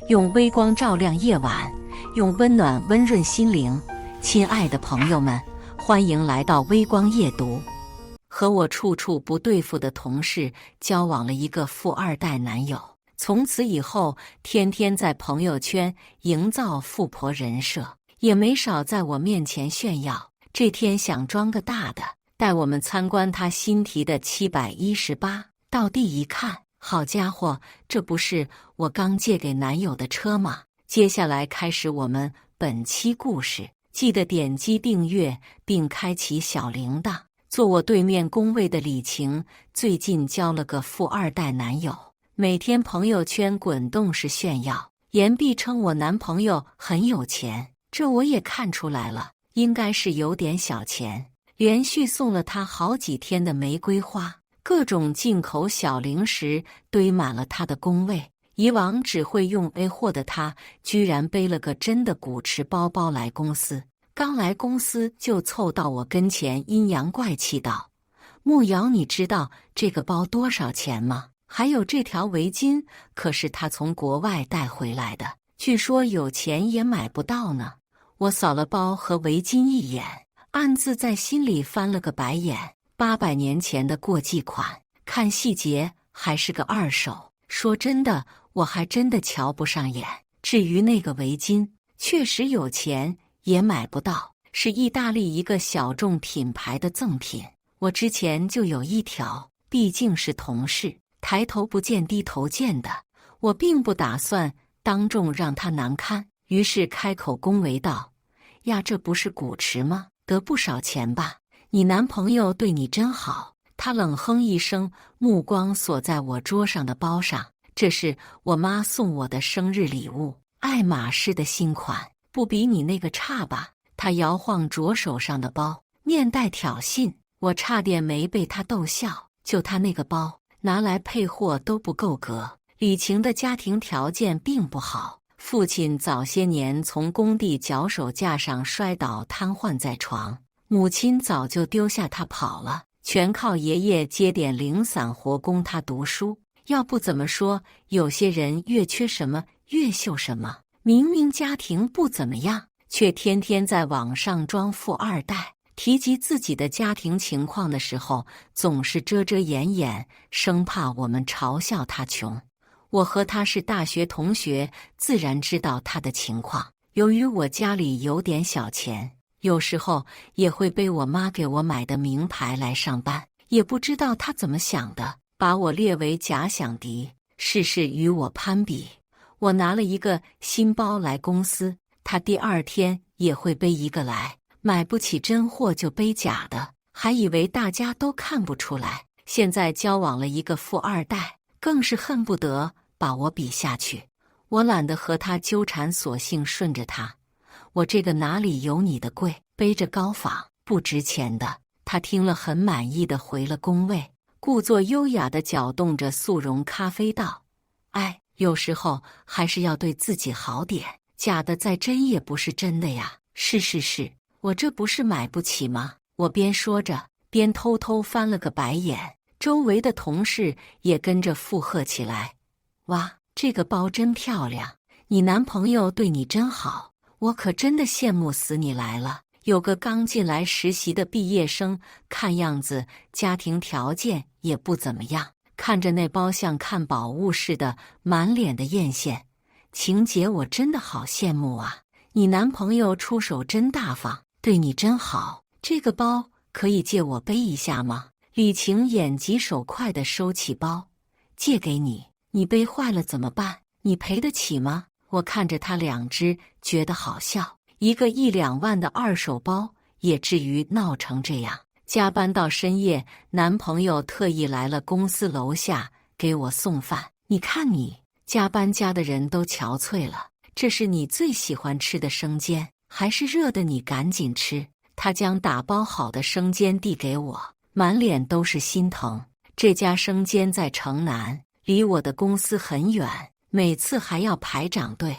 用微光照亮夜晚，用温暖温润心灵。亲爱的朋友们，欢迎来到微光夜读。和我处处不对付的同事交往了一个富二代男友，从此以后天天在朋友圈营造富婆人设，也没少在我面前炫耀。这天想装个大的，带我们参观他新提的718，到地一看，好家伙，这不是我刚借给男友的车吗？接下来开始我们本期故事，记得点击订阅并开启小铃铛。坐我对面工位的李晴最近交了个富二代男友，每天朋友圈滚动式炫耀，言必称我男朋友很有钱，这我也看出来了，应该是有点小钱。连续送了他好几天的玫瑰花，各种进口小零食堆满了他的工位。以往只会用 A 货的他，居然背了个真的古驰包包来公司。刚来公司就凑到我跟前，阴阳怪气道：“慕瑶，你知道这个包多少钱吗？还有这条围巾，可是他从国外带回来的，据说有钱也买不到呢。”我扫了包和围巾一眼，暗自在心里翻了个白眼。800年前的过季款，看细节还是个二手。说真的，我还真的瞧不上眼。至于那个围巾，确实有钱也买不到，是意大利一个小众品牌的赠品。我之前就有一条，毕竟是同事，抬头不见低头见的，我并不打算当众让他难堪，于是开口恭维道：“呀，这不是古驰吗？得不少钱吧？你男朋友对你真好。”他冷哼一声，目光锁在我桌上的包上。这是我妈送我的生日礼物，爱马仕的新款，不比你那个差吧？他摇晃左手上的包，面带挑衅，我差点没被他逗笑。就他那个包，拿来配货都不够格。李晴的家庭条件并不好，父亲早些年从工地脚手架上摔倒瘫痪在床，母亲早就丢下他跑了，全靠爷爷接点零散活供他读书。要不怎么说有些人越缺什么越秀什么，明明家庭不怎么样，却天天在网上装富二代。提及自己的家庭情况的时候，总是遮遮掩掩，生怕我们嘲笑他穷。我和他是大学同学，自然知道他的情况。由于我家里有点小钱，有时候也会背我妈给我买的名牌来上班，也不知道他怎么想的，把我列为假想敌，事事与我攀比。我拿了一个新包来公司，他第二天也会背一个来，买不起真货就背假的，还以为大家都看不出来。现在交往了一个富二代，更是恨不得把我比下去。我懒得和他纠缠，索性顺着他。我这个哪里有你的贵，背着高仿不值钱的。他听了很满意的回了工位，故作优雅地搅动着速溶咖啡道：“哎，有时候还是要对自己好点，假的再真也不是真的呀。”是，我这不是买不起吗？我边说着，边偷偷翻了个白眼，周围的同事也跟着附和起来：“哇，这个包真漂亮，你男朋友对你真好，我可真的羡慕死你来了。”有个刚进来实习的毕业生，看样子家庭条件也不怎么样，看着那包像看宝物似的，满脸的艳羡。晴姐，我真的好羡慕啊，你男朋友出手真大方，对你真好。这个包可以借我背一下吗？李晴眼疾手快地收起包，借给你，你背坏了怎么办？你赔得起吗？我看着他两只，觉得好笑。一个1、2万的二手包，也至于闹成这样。加班到深夜，男朋友特意来了公司楼下给我送饭。你看你，加班加的人都憔悴了。这是你最喜欢吃的生煎，还是热的？你赶紧吃。他将打包好的生煎递给我，满脸都是心疼。这家生煎在城南，离我的公司很远，每次还要排长队。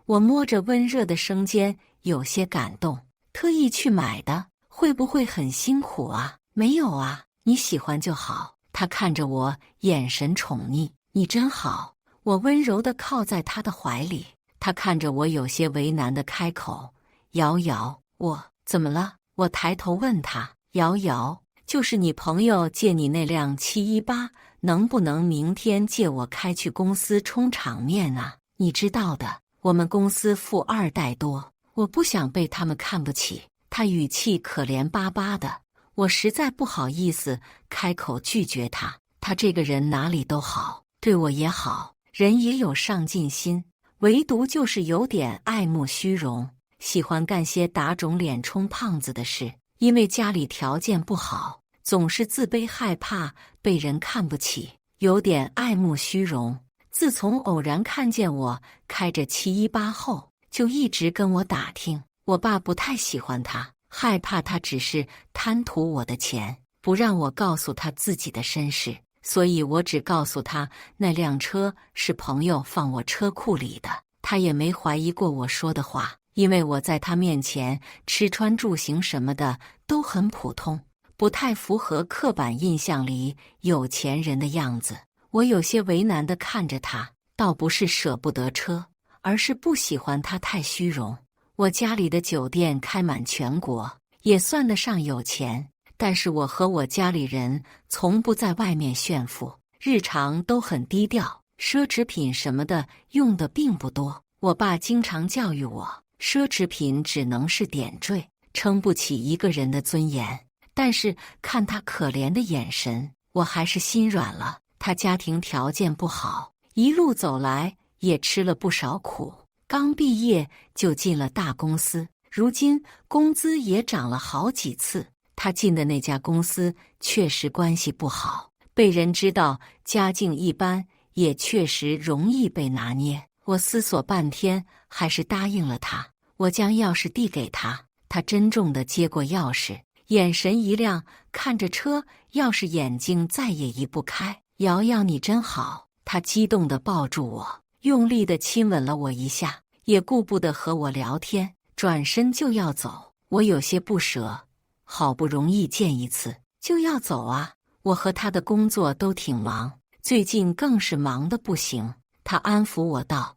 我摸着温热的生煎，有些感动。特意去买的，会不会很辛苦啊？没有啊，你喜欢就好。他看着我，眼神宠溺。你真好，我温柔地靠在他的怀里，他看着我，有些为难地开口：瑶瑶，我怎么了？我抬头问他：瑶瑶，就是你朋友借你那辆718，能不能明天借我开去公司充场面啊？你知道的，我们公司富二代多，我不想被他们看不起。他语气可怜巴巴的，我实在不好意思开口拒绝他。他这个人哪里都好，对我也好，人也有上进心，唯独就是有点爱慕虚荣，喜欢干些打肿脸充胖子的事。因为家里条件不好，总是自卑害怕被人看不起，有点爱慕虚荣。自从偶然看见我开着718后，就一直跟我打听。我爸不太喜欢他，害怕他只是贪图我的钱，不让我告诉他自己的身世，所以我只告诉他那辆车是朋友放我车库里的。他也没怀疑过我说的话，因为我在他面前吃穿住行什么的都很普通，不太符合刻板印象里有钱人的样子。我有些为难地看着他，倒不是舍不得车，而是不喜欢他太虚荣。我家里的酒店开满全国，也算得上有钱，但是我和我家里人从不在外面炫富，日常都很低调，奢侈品什么的用的并不多。我爸经常教育我，奢侈品只能是点缀，撑不起一个人的尊严。但是看他可怜的眼神，我还是心软了。他家庭条件不好，一路走来也吃了不少苦，刚毕业就进了大公司，如今工资也涨了好几次。他进的那家公司确实关系不好，被人知道家境一般，也确实容易被拿捏。我思索半天，还是答应了他。我将钥匙递给他，他珍重地接过钥匙，眼神一亮，看着车钥匙，眼睛再也移不开。瑶瑶，你真好。他激动地抱住我，用力地亲吻了我一下，也顾不得和我聊天，转身就要走。我有些不舍，好不容易见一次就要走啊。我和他的工作都挺忙，最近更是忙得不行。他安抚我道：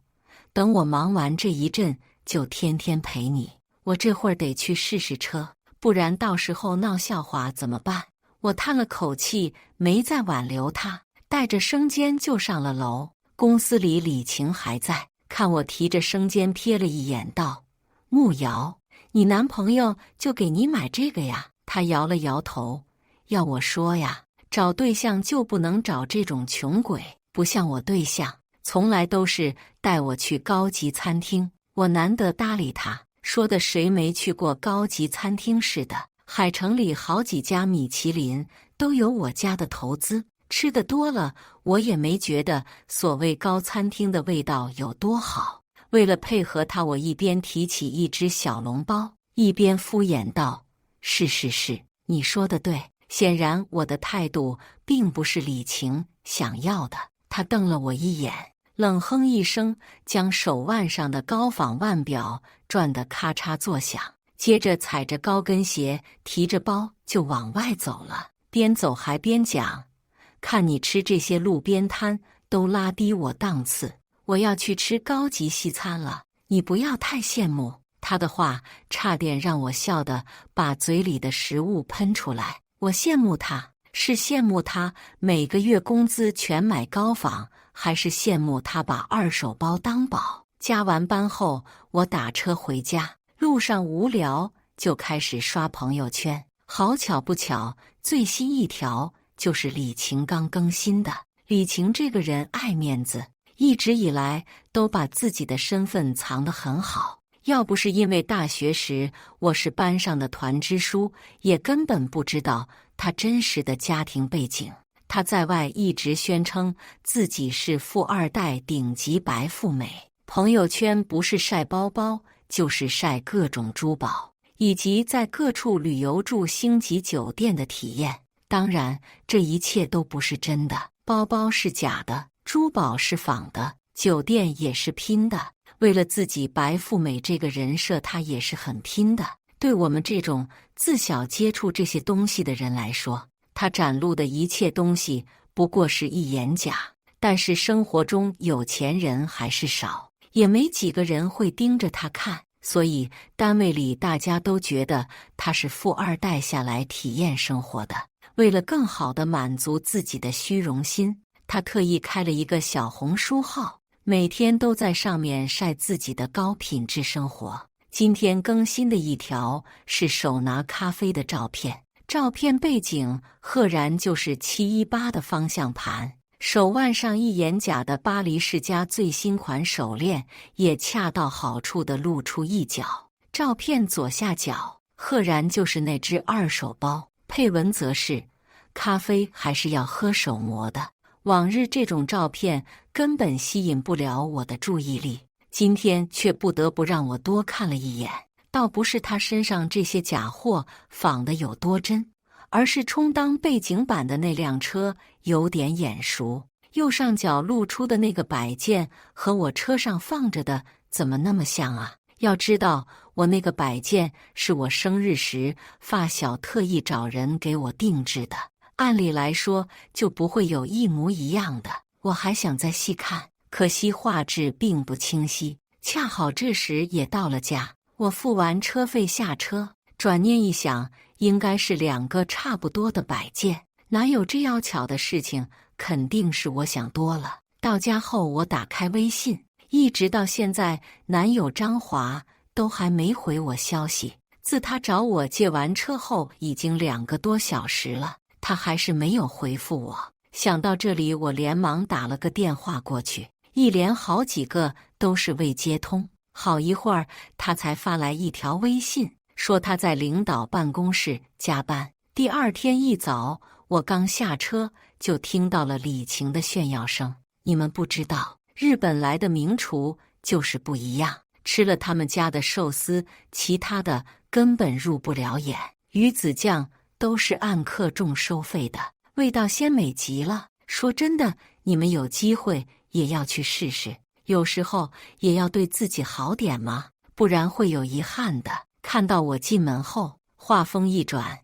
等我忙完这一阵，就天天陪你。我这会儿得去试试车，不然到时候闹笑话怎么办？我叹了口气，没再挽留他，带着生煎就上了楼。公司里李晴还在，看我提着生煎瞥了一眼道：慕瑶，你男朋友就给你买这个呀？他摇了摇头，要我说呀，找对象就不能找这种穷鬼，不像我对象从来都是带我去高级餐厅。我难得搭理他，说的谁没去过高级餐厅似的。海城里好几家米其林都有我家的投资，吃的多了，我也没觉得所谓高餐厅的味道有多好。为了配合他，我一边提起一只小笼包，一边敷衍道：是是是，你说的对。显然我的态度并不是李晴想要的。他瞪了我一眼，冷哼一声，将手腕上的高仿腕表转得咔嚓作响，接着踩着高跟鞋，提着包就往外走了。边走还边讲：看你吃这些路边摊都拉低我档次，我要去吃高级西餐了，你不要太羡慕。他的话差点让我笑得把嘴里的食物喷出来。我羡慕他，是羡慕他每个月工资全买高仿，还是羡慕他把二手包当宝？加完班后，我打车回家，路上无聊就开始刷朋友圈。好巧不巧，最新一条就是李晴刚更新的。李晴这个人爱面子，一直以来都把自己的身份藏得很好。要不是因为大学时我是班上的团支书，也根本不知道他真实的家庭背景。他在外一直宣称自己是富二代顶级白富美，朋友圈不是晒包包，就是晒各种珠宝，以及在各处旅游住星级酒店的体验。当然，这一切都不是真的，包包是假的，珠宝是仿的，酒店也是拼的。为了自己白富美这个人设，他也是很拼的。对我们这种自小接触这些东西的人来说，他展露的一切东西不过是一眼假。但是生活中有钱人还是少，也没几个人会盯着他看，所以单位里大家都觉得他是富二代下来体验生活的。为了更好地满足自己的虚荣心，他特意开了一个小红书号，每天都在上面晒自己的高品质生活。今天更新的一条是手拿咖啡的照片，照片背景赫然就是718的方向盘，手腕上一眼假的巴黎世家最新款手链也恰到好处地露出一角。照片左下角赫然就是那只二手包，配文则是咖啡还是要喝手磨的。往日这种照片根本吸引不了我的注意力，今天却不得不让我多看了一眼。倒不是他身上这些假货仿得有多真，而是充当背景板的那辆车有点眼熟。右上角露出的那个摆件和我车上放着的怎么那么像啊？要知道，我那个摆件是我生日时发小特意找人给我定制的，按理来说就不会有一模一样的。我还想再细看，可惜画质并不清晰。恰好这时也到了家，我付完车费下车，转念一想，应该是2个差不多的摆件，哪有这样巧的事情？肯定是我想多了。到家后，我打开微信，一直到现在，男友张华都还没回我消息。自他找我借完车后，已经2个多小时了，他还是没有回复我。想到这里，我连忙打了个电话过去，一连好几个都是未接通。好一会儿，他才发来一条微信，说他在领导办公室加班。第二天一早，我刚下车就听到了李晴的炫耀声。你们不知道，日本来的名厨就是不一样，吃了他们家的寿司，其他的根本入不了眼。鱼子酱都是按克重收费的，味道鲜美极了。说真的，你们有机会也要去试试，有时候也要对自己好点嘛，不然会有遗憾的。看到我进门后，话锋一转，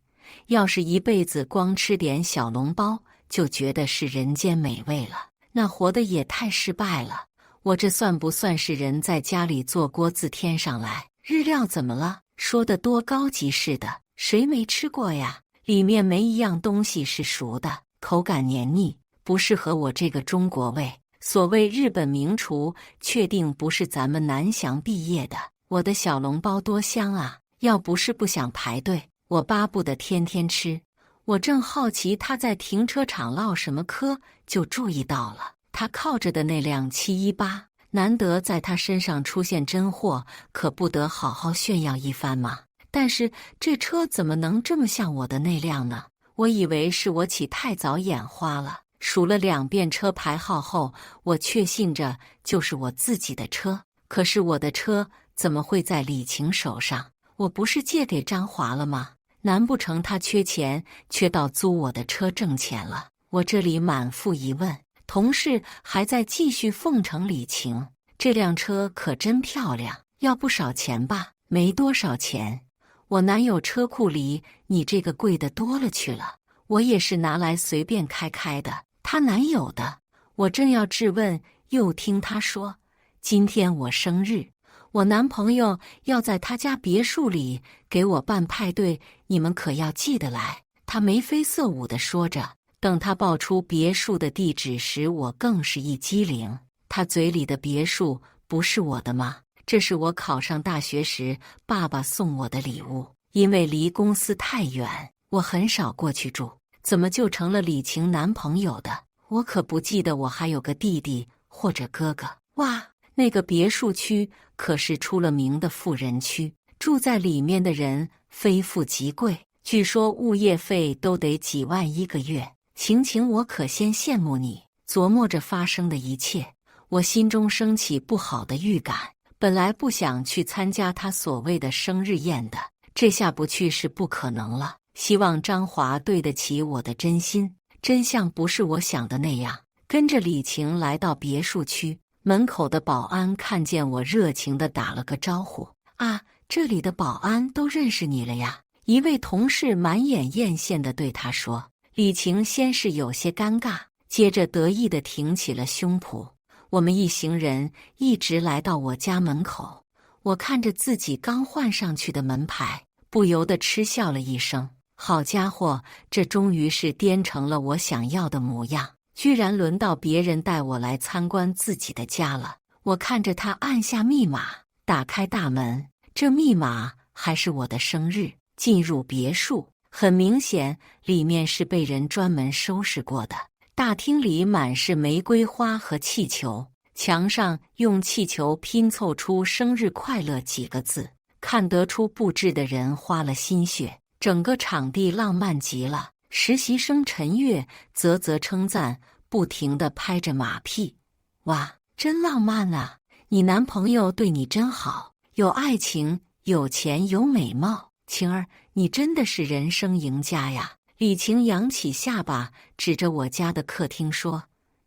要是一辈子光吃点小笼包就觉得是人间美味了，那活得也太失败了。我这算不算是人在家里做锅自天上来？日料怎么了？说得多高级似的，谁没吃过呀？里面没一样东西是熟的，口感黏腻，不适合我这个中国胃。所谓日本名厨，确定不是咱们南翔毕业的。我的小笼包多香啊！要不是不想排队，我巴不得天天吃。我正好奇他在停车场唠什么嗑，就注意到了他靠着的那辆718。难得在他身上出现真货，可不得好好炫耀一番吗？但是这车怎么能这么像我的那辆呢？我以为是我起太早眼花了。数了2遍车牌号后，我确信着就是我自己的车。可是我的车怎么会在李晴手上？我不是借给张华了吗？难不成他缺钱，缺到租我的车挣钱了？我这里满腹疑问。同事还在继续奉承李晴，这辆车可真漂亮，要不少钱吧？没多少钱，我男友车库里你这个贵的多了去了，我也是拿来随便开开的，他男友的。我正要质问，又听他说，今天我生日，我男朋友要在他家别墅里给我办派对，你们可要记得来。他眉飞色舞地说着，等他报出别墅的地址时，我更是一激灵。他嘴里的别墅不是我的吗？这是我考上大学时爸爸送我的礼物，因为离公司太远，我很少过去住，怎么就成了李晴男朋友的？我可不记得我还有个弟弟或者哥哥。哇，那个别墅区可是出了名的富人区，住在里面的人非富即贵，据说物业费都得几万1个月。晴，我可先羡慕你。琢磨着发生的一切，我心中升起不好的预感。本来不想去参加他所谓的生日宴的，这下不去是不可能了。希望张华对得起我的真心。真相不是我想的那样。跟着李晴来到别墅区，门口的保安看见我，热情地打了个招呼。啊，这里的保安都认识你了呀？一位同事满眼艳羡地对他说。李晴先是有些尴尬，接着得意地挺起了胸脯。我们一行人一直来到我家门口，我看着自己刚换上去的门牌，不由得嗤笑了一声。好家伙，这终于是颠成了我想要的模样，居然轮到别人带我来参观自己的家了。我看着他按下密码，打开大门，这密码还是我的生日。进入别墅，很明显里面是被人专门收拾过的。大厅里满是玫瑰花和气球，墙上用气球拼凑出生日快乐几个字，看得出布置的人花了心血，整个场地浪漫极了。实习生陈月啧啧称赞，不停地拍着马屁。哇，真浪漫啊！你男朋友对你真好，有爱情，有钱，有美貌。晴儿，你真的是人生赢家呀！李晴扬起下巴，指着我家的客厅说：“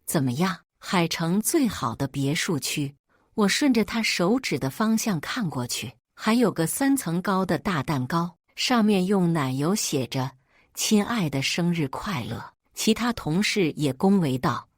怎么样，海城最好的别墅区？”我顺着他手指的方向看过去，还有个3层高的大蛋糕，上面用奶油写着“亲爱的，生日快乐”。其他同事也恭维道：“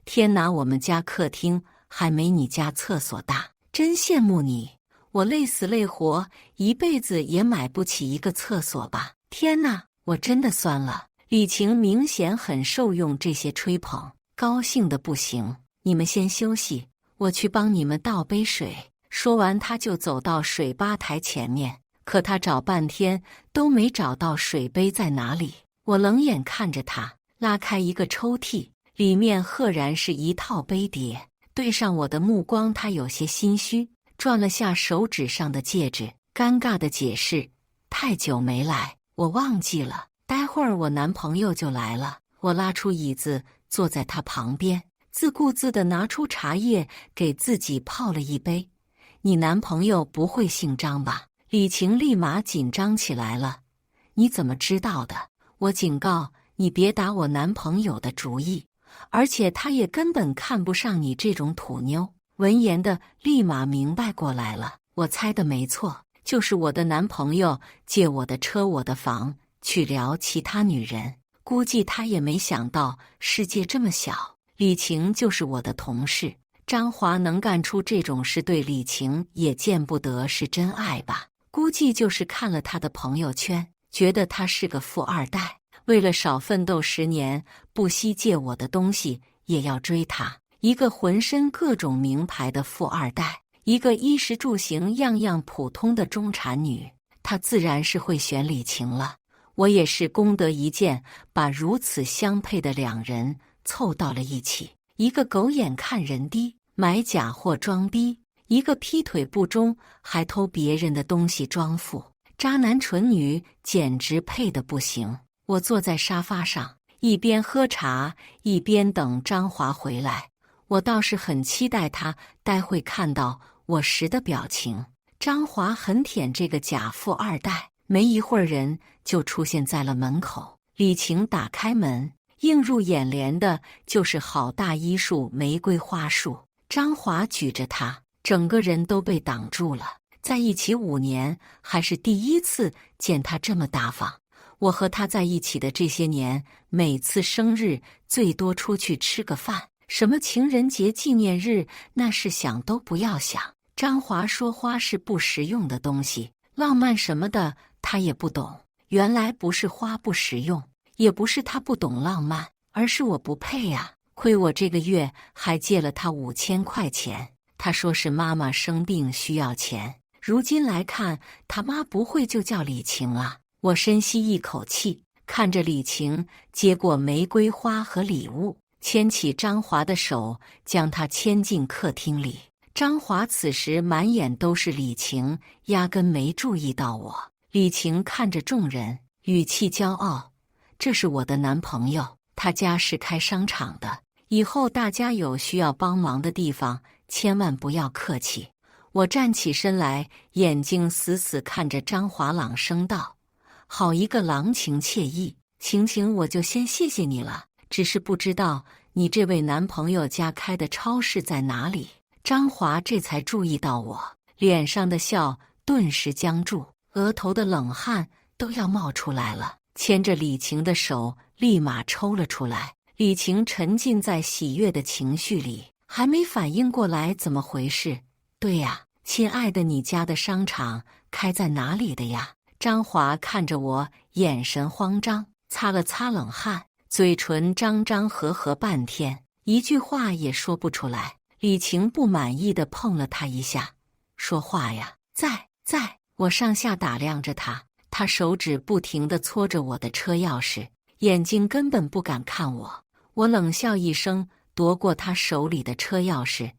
天哪，我们家客厅还没你家厕所大，真羡慕你。我累死累活，一辈子也买不起一个厕所吧？天哪，我真的酸了。”李晴明显很受用这些吹捧，高兴得不行。你们先休息，我去帮你们倒杯水。说完，他就走到水吧台前面，可他找半天都没找到水杯在哪里。我冷眼看着他，拉开一个抽屉，里面赫然是一套杯碟。对上我的目光，他有些心虚，转了下手指上的戒指，尴尬地解释：“太久没来，我忘记了，待会儿我男朋友就来了。”我拉出椅子坐在他旁边，自顾自地拿出茶叶给自己泡了一杯。“你男朋友不会姓张吧？”李晴立马紧张起来了。“你怎么知道的？”我警告你别打我男朋友的主意，而且他也根本看不上你这种土妞。闻言的立马明白过来了，我猜的没错，就是我的男朋友借我的车我的房去聊其他女人。估计他也没想到世界这么小。李晴就是我的同事，张华能干出这种事，对李晴也见不得是真爱吧。估计就是看了他的朋友圈，觉得他是个富二代，为了少奋斗10年，不惜借我的东西也要追他。一个浑身各种名牌的富二代，一个衣食住行样样普通的中产女，他自然是会选李晴了。我也是功德一件，把如此相配的两人凑到了一起。一个狗眼看人低，买假货装逼；一个劈腿不忠，还偷别人的东西装富。渣男蠢女简直配得不行。我坐在沙发上，一边喝茶，一边等张华回来。我倒是很期待他待会看到我时的表情。张华很舔这个假富二代，没一会儿人就出现在了门口。李晴打开门，映入眼帘的就是好大一束玫瑰花束。张华举着它，整个人都被挡住了。在一起5年，还是第一次见他这么大方。我和他在一起的这些年，每次生日最多出去吃个饭，什么情人节纪念日，那是想都不要想。张华说花是不实用的东西，浪漫什么的他也不懂。原来不是花不实用，也不是他不懂浪漫，而是我不配呀。亏我这个月还借了他5000块钱，他说是妈妈生病需要钱。如今来看，他妈不会就叫李晴啊。我深吸一口气，看着李晴接过玫瑰花和礼物，牵起张华的手，将他牵进客厅里。张华此时满眼都是李晴，压根没注意到我。李晴看着众人，语气骄傲：“这是我的男朋友，他家是开商场的，以后大家有需要帮忙的地方，千万不要客气。”我站起身来，眼睛死死看着张华，朗声道：“好一个郎情妾意，晴晴，我就先谢谢你了。只是不知道你这位男朋友家开的超市在哪里？”张华这才注意到我，脸上的笑顿时僵住，额头的冷汗都要冒出来了，牵着李晴的手立马抽了出来。李晴沉浸在喜悦的情绪里，还没反应过来怎么回事。对呀，亲爱的，你家的商场开在哪里的呀？张华看着我，眼神慌张，擦了擦冷汗，嘴唇张张合合半天，一句话也说不出来。李晴不满意地碰了他一下，说话呀，在。我上下打量着他，他手指不停地搓着我的车钥匙，眼睛根本不敢看我。我冷笑一声，夺过他手里的车钥匙。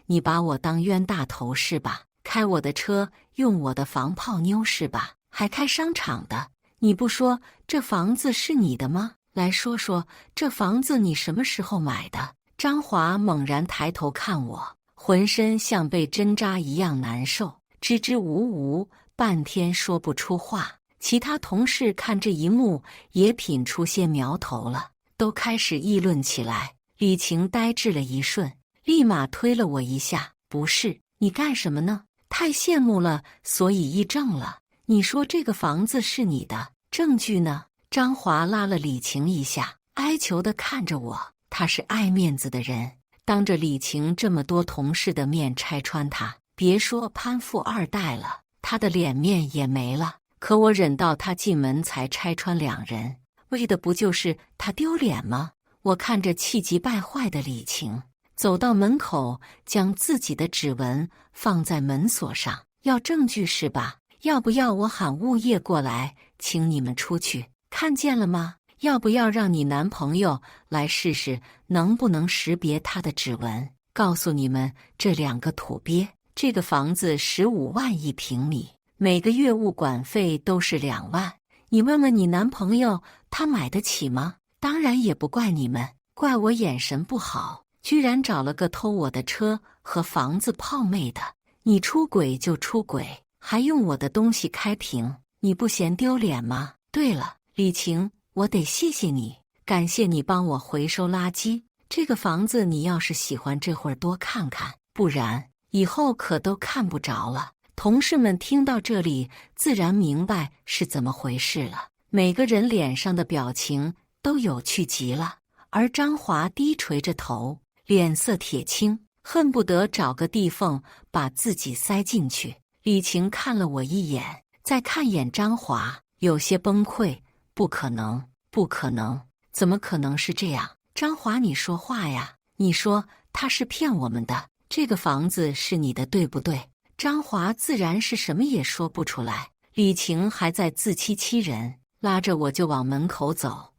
你把我当冤大头是吧？开我的车，用我的房泡妞是吧？还开商场的？你不说这房子是你的吗？来说说，这房子你什么时候买的？张华猛然抬头看我，浑身像被针扎一样难受，支支吾吾，半天说不出话。其他同事看这一幕，也品出些苗头了，都开始议论起来。李晴呆滞了一瞬，立马推了我一下，不是，你干什么呢？太羡慕了，所以议政了。你说这个房子是你的，证据呢？张华拉了李晴一下，哀求地看着我。他是爱面子的人，当着李晴这么多同事的面拆穿他，别说攀富二代了，他的脸面也没了。可我忍到他进门才拆穿两人，为的不就是他丢脸吗？我看着气急败坏的李晴，走到门口，将自己的指纹放在门锁上。要证据是吧？要不要我喊物业过来，请你们出去？看见了吗？要不要让你男朋友来试试能不能识别他的指纹？告诉你们这两个土鳖，这个房子15万一平米，每个月物管费都是2万。你问问你男朋友，他买得起吗？当然也不怪你们，怪我眼神不好，居然找了个偷我的车和房子泡妹的。你出轨就出轨，还用我的东西开屏，你不嫌丢脸吗？对了，李晴，我得谢谢你，感谢你帮我回收垃圾。这个房子你要是喜欢，这会儿多看看，不然以后可都看不着了。同事们听到这里，自然明白是怎么回事了，每个人脸上的表情都有趣极了。而张华低垂着头，脸色铁青，恨不得找个地缝把自己塞进去。李晴看了我一眼，再看眼张华，有些崩溃。不可能，不可能，怎么可能是这样？张华，你说话呀！你说他是骗我们的，这个房子是你的，对不对？张华自然是什么也说不出来。李晴还在自欺欺人，拉着我就往门口走。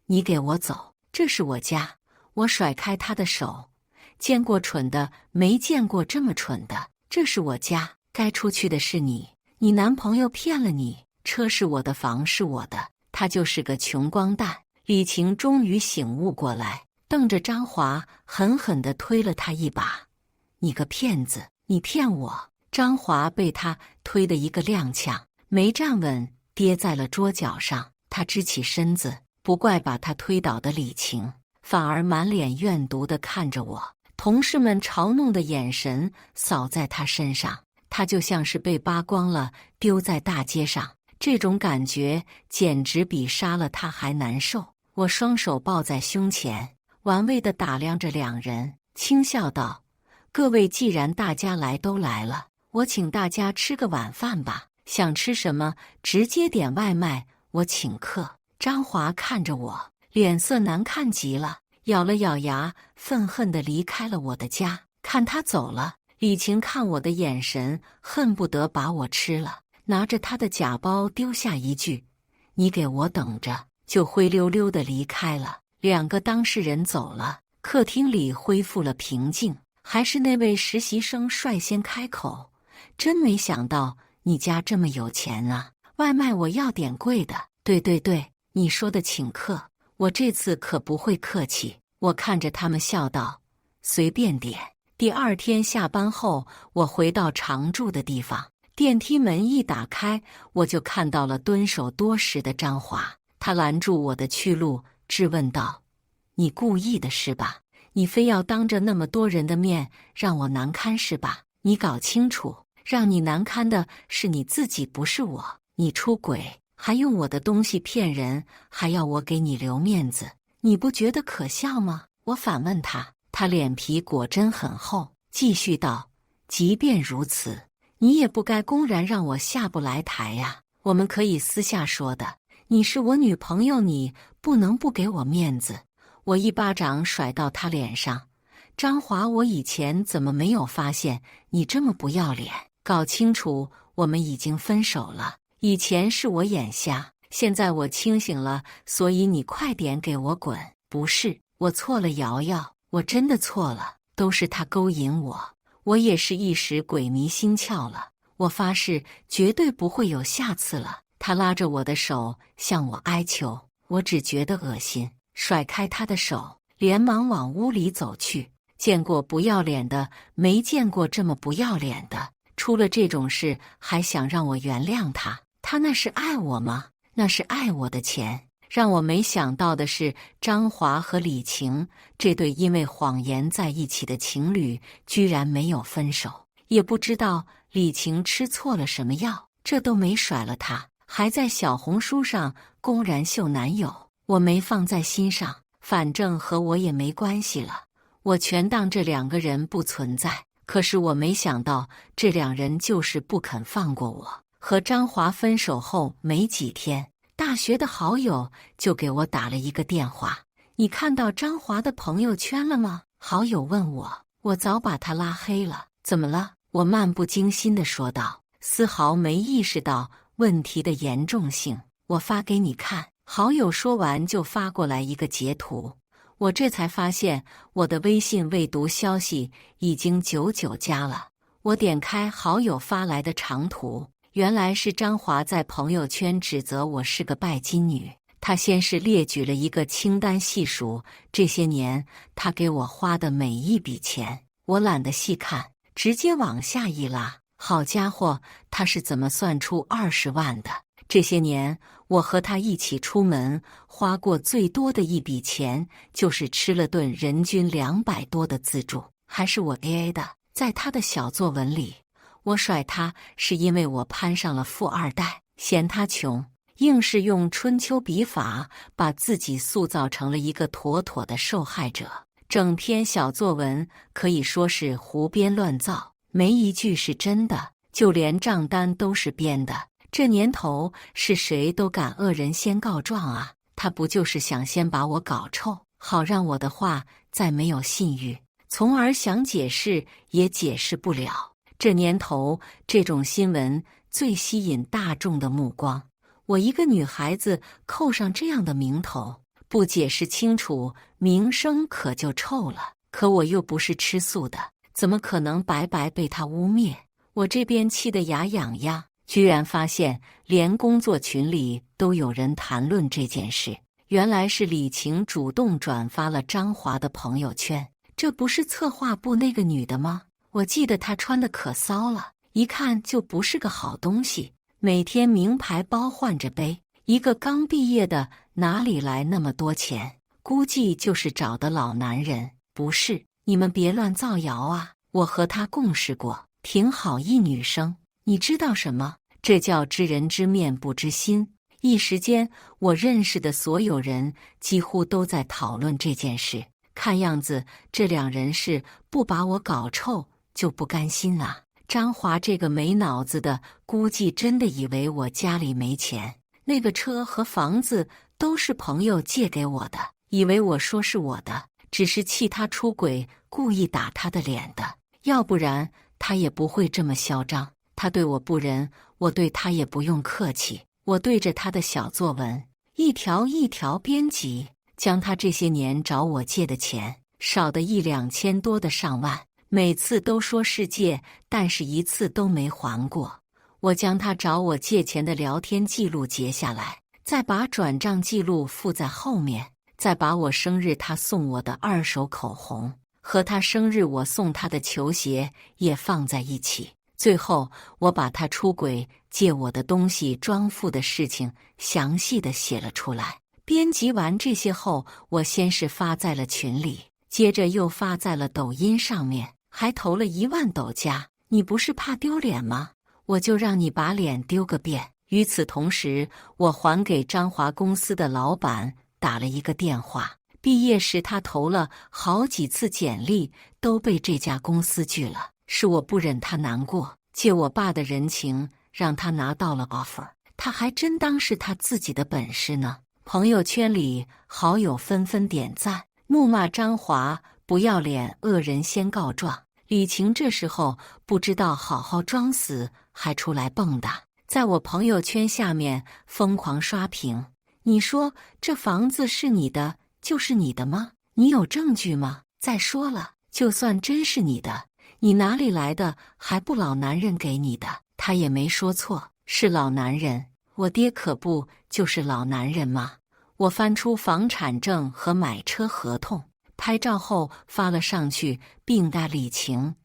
你给我走，这是我家。我甩开他的手，见过蠢的，没见过这么蠢的。这是我家，该出去的是你。你男朋友骗了你，车是我的，房是我的。他就是个穷光蛋。李晴终于醒悟过来，瞪着张华，狠狠地推了他一把。你个骗子，你骗我！张华被他推得一个踉跄，没站稳，跌在了桌角上。他支起身子，不怪把他推倒的李晴，反而满脸怨毒地看着我。同事们嘲弄的眼神扫在他身上，他就像是被扒光了，丢在大街上。这种感觉简直比杀了他还难受。我双手抱在胸前，玩味地打量着两人，轻笑道：各位，既然大家都来了，我请大家吃个晚饭吧，想吃什么直接点外卖，我请客。张华看着我，脸色难看极了，咬了咬牙，愤恨地离开了我的家。看他走了，李晴看我的眼神恨不得把我吃了，拿着他的假包丢下一句：你给我等着，就灰溜溜地离开了。两个当事人走了，客厅里恢复了平静，还是那位实习生率先开口：真没想到你家这么有钱啊，外卖我要点贵的。对对对，你说的请客，我这次可不会客气。我看着他们笑道：随便点。第二天下班后，我回到常住的地方，电梯门一打开，我就看到了蹲守多时的张华。他拦住我的去路，质问道：你故意的是吧？你非要当着那么多人的面让我难堪是吧？你搞清楚，让你难堪的是你自己，不是我。你出轨，还用我的东西骗人，还要我给你留面子，你不觉得可笑吗？我反问他，他脸皮果真很厚，继续道：即便如此，你也不该公然让我下不来台呀。我们可以私下说的，你是我女朋友，你不能不给我面子。我一巴掌甩到他脸上，张华，我以前怎么没有发现你这么不要脸？搞清楚，我们已经分手了。以前是我眼瞎，现在我清醒了，所以你快点给我滚！不是，我错了，瑶瑶，我真的错了，都是他勾引我，我也是一时鬼迷心窍了。我发誓绝对不会有下次了。他拉着我的手向我哀求，我只觉得恶心，甩开他的手，连忙往屋里走去。见过不要脸的，没见过这么不要脸的。出了这种事还想让我原谅他？他那是爱我吗？那是爱我的钱。让我没想到的是，张华和李晴这对因为谎言在一起的情侣，居然没有分手。也不知道李晴吃错了什么药，这都没甩了他，还在小红书上公然秀男友。我没放在心上，反正和我也没关系了，我全当这两个人不存在。可是我没想到，这两人就是不肯放过我。和张华分手后没几天，大学的好友就给我打了一个电话：你看到张华的朋友圈了吗？好友问我，我早把他拉黑了。怎么了？我漫不经心地说道，丝毫没意识到问题的严重性。我发给你看。好友说完就发过来一个截图，我这才发现我的微信未读消息已经99加了。我点开好友发来的长图，原来是张华在朋友圈指责我是个拜金女。他先是列举了一个清单，细数这些年他给我花的每一笔钱。我懒得细看，直接往下一拉，好家伙，他是怎么算出20万的？这些年我和他一起出门，花过最多的一笔钱就是吃了顿人均200多的自助，还是我 AA 的。在他的小作文里，我甩他是因为我攀上了富二代，嫌他穷，硬是用春秋笔法把自己塑造成了一个妥妥的受害者。整篇小作文可以说是胡编乱造，没一句是真的，就连账单都是编的。这年头是谁都敢恶人先告状啊！他不就是想先把我搞臭，好让我的话再没有信誉，从而想解释也解释不了。这年头这种新闻最吸引大众的目光，我一个女孩子扣上这样的名头，不解释清楚，名声可就臭了。可我又不是吃素的，怎么可能白白被他污蔑？我这边气得牙痒痒，居然发现连工作群里都有人谈论这件事。原来是李晴主动转发了张华的朋友圈，这不是策划部那个女的吗？我记得她穿的可骚了，一看就不是个好东西，每天名牌包换着背，一个刚毕业的哪里来那么多钱？估计就是找的老男人。不是，你们别乱造谣啊！我和她共事过，挺好一女生。你知道什么？这叫知人知面不知心。一时间，我认识的所有人几乎都在讨论这件事。看样子，这两人是不把我搞臭就不甘心啊。张华这个没脑子的，估计真的以为我家里没钱，那个车和房子都是朋友借给我的，以为我说是我的，只是气他出轨，故意打他的脸的。要不然他也不会这么嚣张。他对我不仁，我对他也不用客气。我对着他的小作文一条一条编辑，将他这些年找我借的钱，少的1、2千多的上万，每次都说是借，但是一次都没还过。我将他找我借钱的聊天记录截下来，再把转账记录附在后面，再把我生日他送我的2手口红和他生日我送他的球鞋也放在一起。最后，我把他出轨借我的东西装富的事情详细的写了出来。编辑完这些后，我先是发在了群里，接着又发在了抖音上面，还投了1万抖加。你不是怕丢脸吗？我就让你把脸丢个遍。与此同时，我还给张华公司的老板打了一个电话，毕业时他投了好几次简历，都被这家公司拒了。是我不忍他难过，借我爸的人情让他拿到了 offer， 他还真当是他自己的本事呢。朋友圈里好友纷纷点赞，怒骂张华不要脸，恶人先告状。李晴这时候不知道好好装死，还出来蹦跶，在我朋友圈下面疯狂刷屏。你说这房子是你的就是你的吗？你有证据吗？再说了，就算真是你的，你哪里来的？还不老男人给你的？他也没说错，是老男人。我爹可不就是老男人吗？我翻出房产证和买车合同，拍照后发了上去，并带李晴，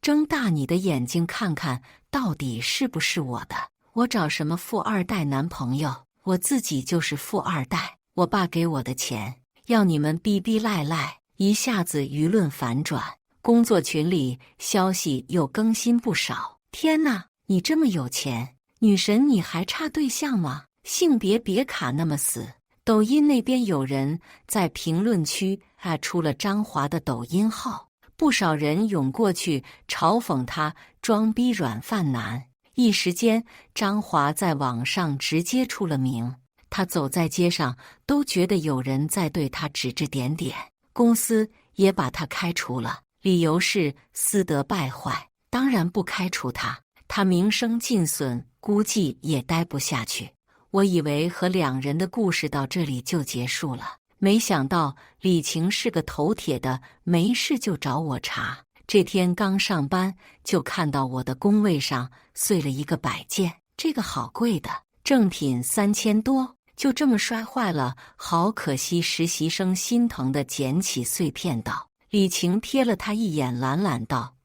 睁大你的眼睛看看，到底是不是我的？我找什么富二代男朋友？我自己就是富二代，我爸给我的钱，要你们逼逼赖赖。一下子舆论反转，工作群里消息又更新不少。天哪，你这么有钱，女神你还差对象吗？性别别卡那么死。抖音那边有人在评论区出了张华的抖音号，不少人涌过去嘲讽他装逼软饭男。一时间，张华在网上直接出了名，他走在街上都觉得有人在对他指指点点。公司也把他开除了，理由是私德败坏。当然不开除他，他名声尽损，估计也待不下去。我以为和两人的故事到这里就结束了，没想到李晴是个头铁的，没事就找我茬。这天刚上班，就看到我的工位上碎了一个摆件，这个好贵的，正品3000多，就这么摔坏了，好可惜。实习生心疼地捡起碎片道。李晴瞥了他一眼，懒懒道：“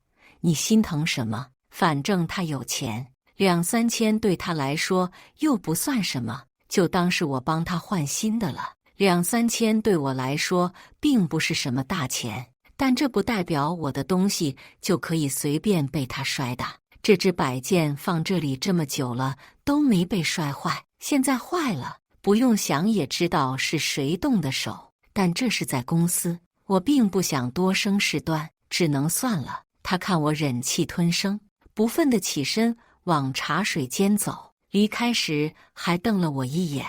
你心疼什么？反正他有钱，2、3千对他来说又不算什么，就当是我帮他换新的了。2、3千对我来说并不是什么大钱。”但这不代表我的东西就可以随便被他摔的。这只摆件放这里这么久了都没被摔坏，现在坏了，不用想也知道是谁动的手。但这是在公司，我并不想多生事端，只能算了。他看我忍气吞声，不忿地起身往茶水间走，离开时还瞪了我一眼。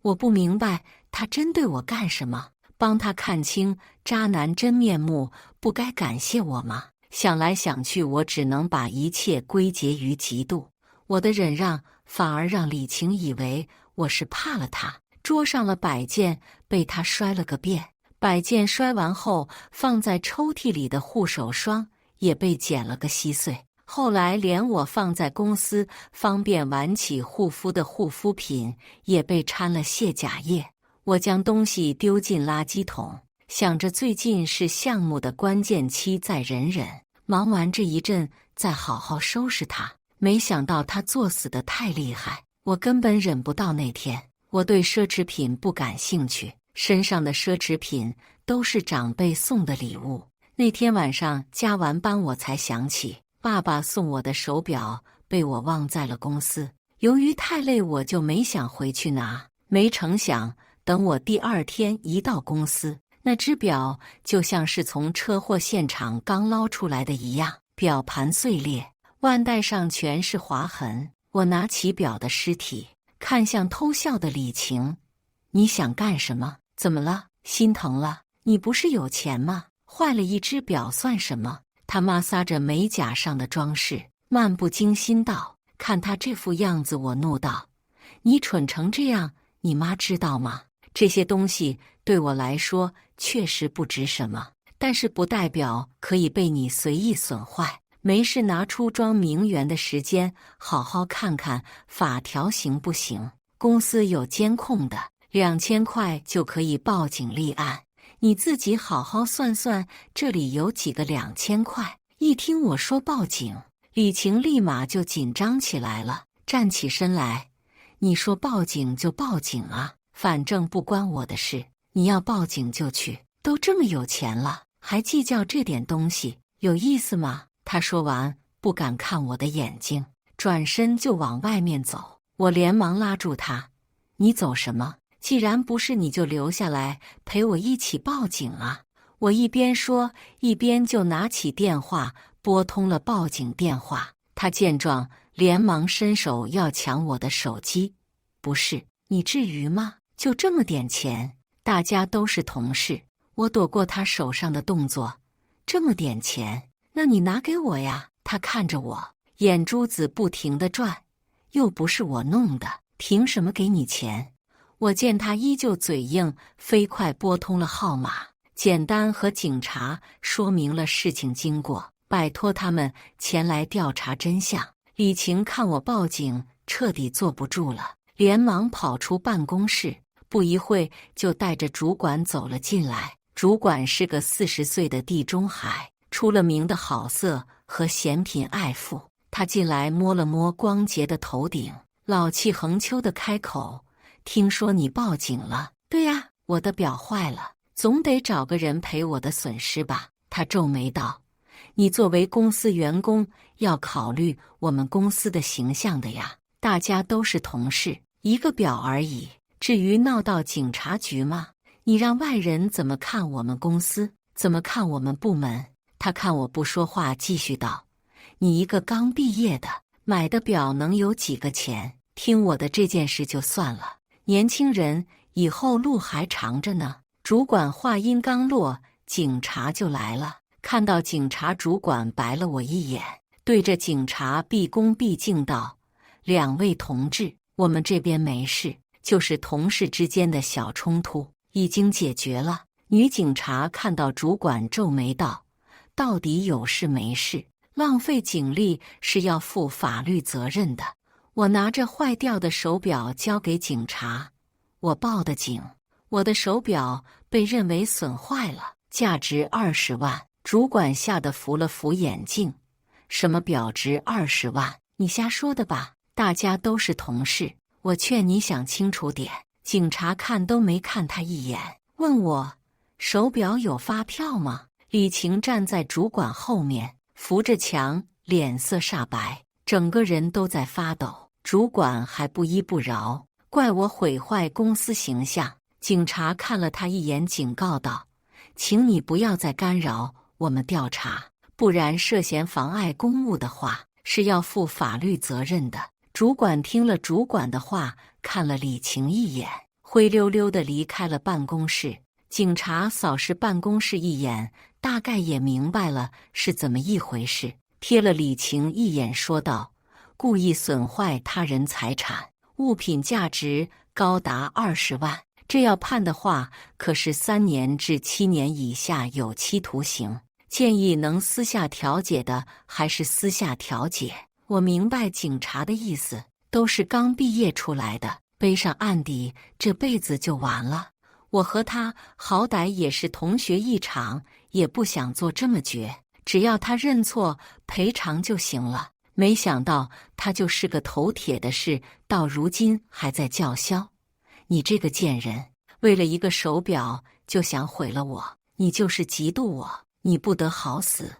我不明白他针对我干什么。帮他看清渣男真面目，不该感谢我吗？想来想去，我只能把一切归结于嫉妒。我的忍让反而让李晴以为我是怕了他。桌上的摆件被他摔了个遍，摆件摔完后放在抽屉里的护手霜也被剪了个稀碎。后来连我放在公司方便晚起护肤的护肤品也被掺了卸甲液。我将东西丢进垃圾桶，想着最近是项目的关键期，再忍忍，忙完这一阵再好好收拾他。没想到他作死得太厉害，我根本忍不到那天。我对奢侈品不感兴趣，身上的奢侈品都是长辈送的礼物。那天晚上加完班，我才想起爸爸送我的手表被我忘在了公司。由于太累，我就没想回去拿。没成想等我第2天一到公司，那只表就像是从车祸现场刚捞出来的一样，表盘碎裂，腕带上全是划痕。我拿起表的尸体，看向偷笑的李晴：“你想干什么？怎么了？心疼了？你不是有钱吗？坏了一只表算什么？”他摩挲着美甲上的装饰，漫不经心道：“看他这副样子。”我怒道：“你蠢成这样，你妈知道吗？这些东西对我来说确实不值什么，但是不代表可以被你随意损坏。没事拿出装名媛的时间，好好看看法条行不行？公司有监控的，2000块就可以报警立案。你自己好好算算，这里有几个2000块？”一听我说报警，李晴立马就紧张起来了，站起身来：“你说报警就报警啊，反正不关我的事，你要报警就去，都这么有钱了，还计较这点东西，有意思吗？”他说完不敢看我的眼睛，转身就往外面走。我连忙拉住他：“你走什么？既然不是，你就留下来陪我一起报警啊！我一边说，一边就拿起电话拨通了报警电话。他见状，连忙伸手要抢我的手机。不是，你至于吗？就这么点钱，大家都是同事。我躲过他手上的动作。这么点钱，那你拿给我呀！他看着我，眼珠子不停地转。又不是我弄的，凭什么给你钱？我见他依旧嘴硬，飞快拨通了号码，简单和警察说明了事情经过，拜托他们前来调查真相。李晴看我报警，彻底坐不住了，连忙跑出办公室，不一会就带着主管走了进来。主管是个40岁的地中海，出了名的好色和嫌贫爱富。他进来摸了摸光洁的头顶，老气横秋地开口：“听说你报警了？”“对呀，我的表坏了，总得找个人赔我的损失吧？”他皱眉道：“你作为公司员工，要考虑我们公司的形象的呀。大家都是同事，一个表而已，至于闹到警察局吗？你让外人怎么看我们公司，怎么看我们部门？”他看我不说话，继续道：“你一个刚毕业的，买的表能有几个钱？听我的，这件事就算了。年轻人以后路还长着呢。”主管话音刚落，警察就来了。看到警察，主管白了我一眼，对着警察毕恭毕敬道：“两位同志，我们这边没事，就是同事之间的小冲突，已经解决了。”女警察看到主管，皱眉道：“到底有事没事？浪费警力是要负法律责任的。”我拿着坏掉的手表交给警察：“我报的警，我的手表被认为损坏了，价值20万。”主管吓得扶了扶眼镜：“什么表值20万？你瞎说的吧？大家都是同事，我劝你想清楚点。”警察看都没看他一眼，问我：“手表有发票吗？”李晴站在主管后面，扶着墙，脸色煞白，整个人都在发抖。主管还不依不饶，怪我毁坏公司形象。警察看了他一眼，警告道：“请你不要再干扰我们调查，不然涉嫌妨碍公务的话，是要负法律责任的。”主管听了主管的话，看了李晴一眼，灰溜溜地离开了办公室。警察扫视办公室一眼，大概也明白了是怎么一回事，瞥了李晴一眼，说道：“故意损坏他人财产，物品价值高达20万，这要判的话，可是3年至7年以下有期徒刑。建议能私下调解的，还是私下调解。”我明白警察的意思，都是刚毕业出来的，背上案底，这辈子就完了。我和他好歹也是同学一场，也不想做这么绝，只要他认错赔偿就行了。没想到他就是个头铁的事，到如今还在叫嚣。你这个贱人，为了一个手表就想毁了我，你就是嫉妒我，你不得好死。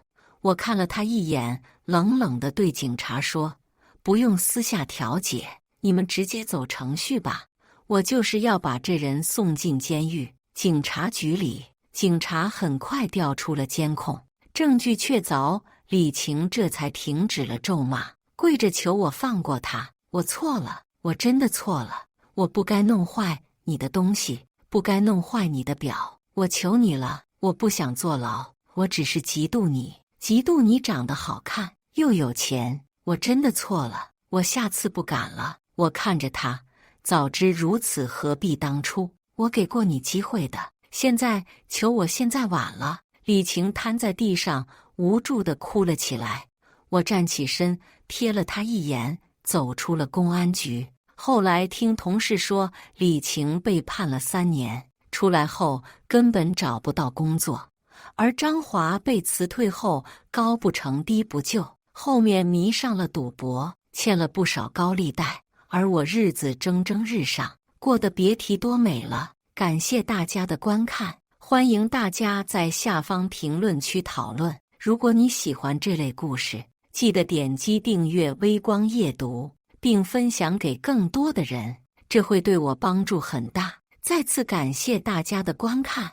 我看了他一眼，冷冷地对警察说：“不用私下调解，你们直接走程序吧。我就是要把这人送进监狱。”警察局里，警察很快调出了监控，证据确凿，李晴这才停止了咒骂，跪着求我放过他。我错了，我真的错了，我不该弄坏你的东西，不该弄坏你的表，我求你了，我不想坐牢，我只是嫉妒你，嫉妒你长得好看又有钱，我真的错了，我下次不敢了。我看着他，早知如此何必当初，我给过你机会的，现在求我现在晚了。李晴瘫在地上，无助地哭了起来。我站起身，瞥了他一眼，走出了公安局。后来听同事说，李晴被判了3年，出来后根本找不到工作。而张华被辞退后，高不成低不就，后面迷上了赌博，欠了不少高利贷。而我日子蒸蒸日上，过得别提多美了。感谢大家的观看，欢迎大家在下方评论区讨论。如果你喜欢这类故事，记得点击订阅微光夜读，并分享给更多的人，这会对我帮助很大。再次感谢大家的观看。